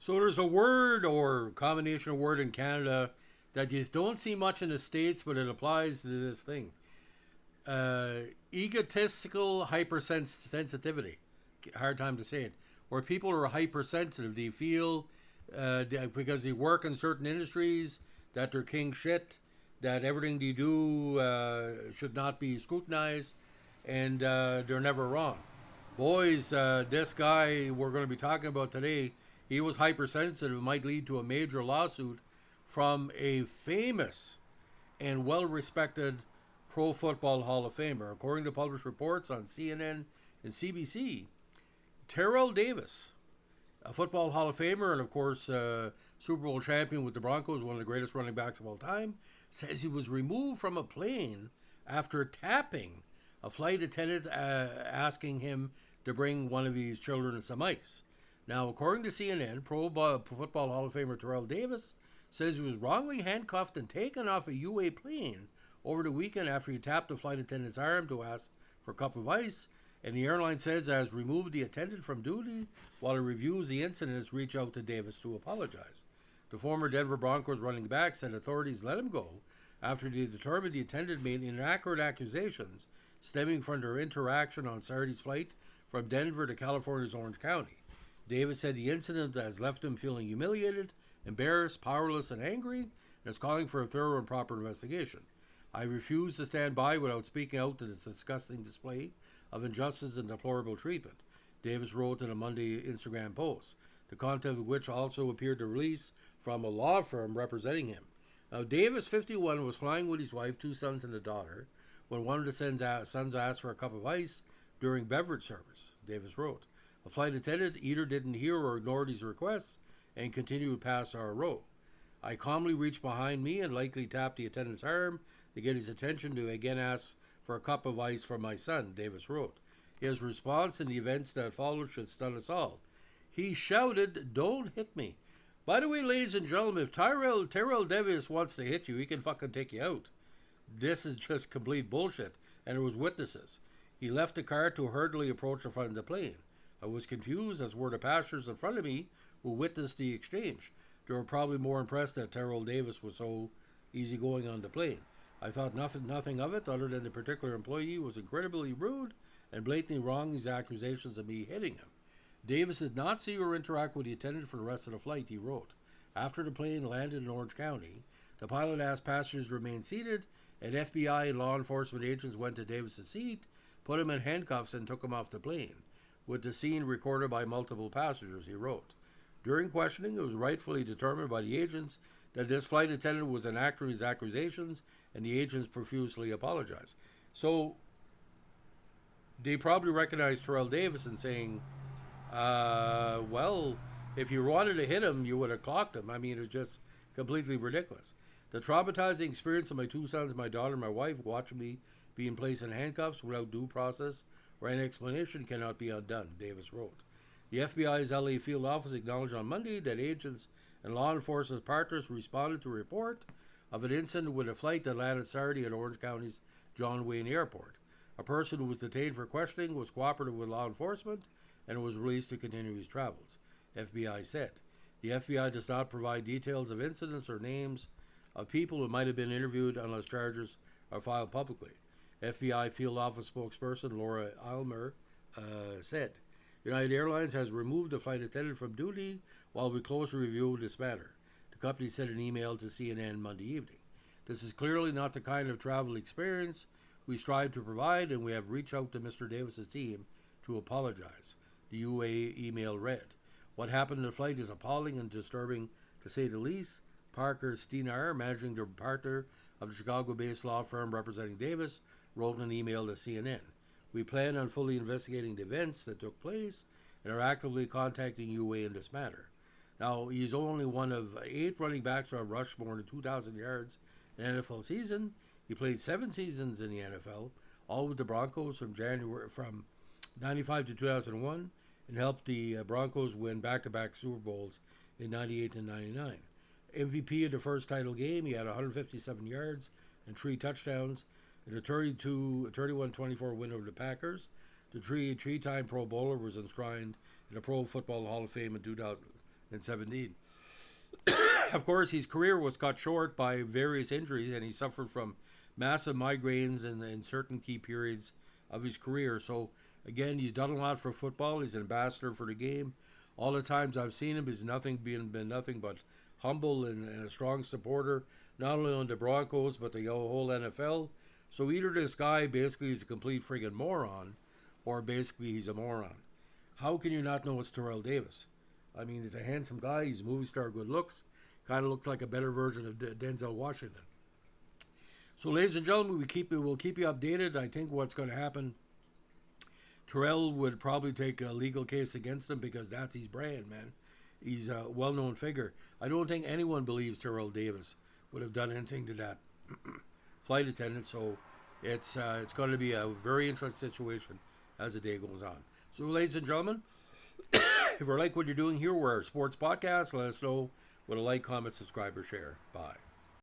So there's a word or combination of word in Canada that you don't see much in the States, but it applies to this thing. Egotistical hypersensitivity. Hard time to say it. Where people are hypersensitive. They feel because they work in certain industries that they're king shit, that everything they do should not be scrutinized, and they're never wrong. Boys, this guy we're going to be talking about today, he was hypersensitive. It might lead to a major lawsuit from a famous and well respected Pro Football Hall of Famer. According to published reports on CNN and CBC, Terrell Davis, a Football Hall of Famer and, of course, Super Bowl champion with the Broncos, one of the greatest running backs of all time, says he was removed from a plane after tapping a flight attendant asking him to bring one of his children some ice. Now, according to CNN, Pro Football Hall of Famer Terrell Davis says he was wrongly handcuffed and taken off a UA plane over the weekend after he tapped the flight attendant's arm to ask for a cup of ice. And the airline says it has removed the attendant from duty while it reviews the incident. Has reached out to Davis to apologize. The former Denver Broncos running back said authorities let him go after they determined the attendant made inaccurate accusations stemming from their interaction on Saturday's flight from Denver to California's Orange County. Davis said the incident has left him feeling humiliated, embarrassed, powerless, and angry, and is calling for a thorough and proper investigation. I refuse to stand by without speaking out to this disgusting display of injustice and deplorable treatment, Davis wrote in a Monday Instagram post, the content of which also appeared to release from a law firm representing him. Now, Davis, 51, was flying with his wife, two sons, and a daughter when one of the sons asked for a cup of ice during beverage service, Davis wrote. A flight attendant either didn't hear or ignored his requests and continued past our row. I calmly reached behind me and lightly tapped the attendant's arm to get his attention to again ask for a cup of ice from my son, Davis wrote. His response in the events that followed should stun us all. He shouted, "Don't hit me." By the way, ladies and gentlemen, if Terrell Davis wants to hit you, he can fucking take you out. This is just complete bullshit, and there was witnesses. He left the car to hurriedly approach the front of the plane. I was confused, as were the passengers in front of me who witnessed the exchange. They were probably more impressed that Terrell Davis was so easygoing on the plane. I thought nothing of it, other than the particular employee was incredibly rude and blatantly wrong his accusations of me hitting him. Davis did not see or interact with the attendant for the rest of the flight, he wrote. After the plane landed in Orange County, the pilot asked passengers to remain seated, and FBI and law enforcement agents went to Davis' seat, put him in handcuffs, and took him off the plane, with the scene recorded by multiple passengers, he wrote. During questioning, it was rightfully determined by the agents that this flight attendant was an actor in his accusations, and the agents profusely apologized. So they probably recognized Terrell Davis and saying, well, if you wanted to hit him, you would have clocked him. I mean, it's just completely ridiculous. The traumatizing experience of my two sons, my daughter, and my wife watching me being placed in handcuffs without due process or any explanation cannot be undone, Davis wrote. The FBI's LA field office acknowledged on Monday that agents and law enforcement partners responded to a report of an incident with a flight that landed Saturday at Orange County's John Wayne Airport. A person who was detained for questioning was cooperative with law enforcement and was released to continue his travels, FBI said. The FBI does not provide details of incidents or names of people who might have been interviewed unless charges are filed publicly. FBI field office spokesperson Laura Almer said, United Airlines has removed the flight attendant from duty while we closely review this matter. The company sent an email to CNN Monday evening. This is clearly not the kind of travel experience we strive to provide, and we have reached out to Mr. Davis's team to apologize, the UA email read. What happened in the flight is appalling and disturbing, to say the least. Parker Steinar, managing partner of the Chicago-based law firm representing Davis, wrote an email to CNN. We plan on fully investigating the events that took place and are actively contacting UA in this matter. Now, he's only one of 8 running backs to have rushed more than 2,000 yards in an NFL season. He played 7 seasons in the NFL, all with the Broncos from 95 to 2001, and helped the Broncos win back-to-back Super Bowls in 98 and 99. MVP of the first title game, he had 157 yards and 3 touchdowns in a 31-24 win over the Packers. The three-time Pro Bowler was enshrined in the Pro Football Hall of Fame in in 17. Of course, his career was cut short by various injuries, and he suffered from massive migraines in certain key periods of his career. So, again, he's done a lot for football. He's an ambassador for the game. All the times I've seen him, he's been nothing but humble and a strong supporter, not only on the Broncos, but the whole NFL. So either this guy basically is a complete friggin' moron, or basically he's a moron. How can you not know it's Terrell Davis? I mean, he's a handsome guy. He's a movie star, good looks. Kind of looks like a better version of Denzel Washington. So, ladies and gentlemen, we'll keep you updated. I think what's going to happen, Terrell would probably take a legal case against him because that's his brand, man. He's a well-known figure. I don't think anyone believes Terrell Davis would have done anything to that flight attendant. So, it's going to be a very interesting situation as the day goes on. So, ladies and gentlemen, if you like what you're doing here, we're a sports podcast. Let us know with a like, comment, subscribe, or share. Bye.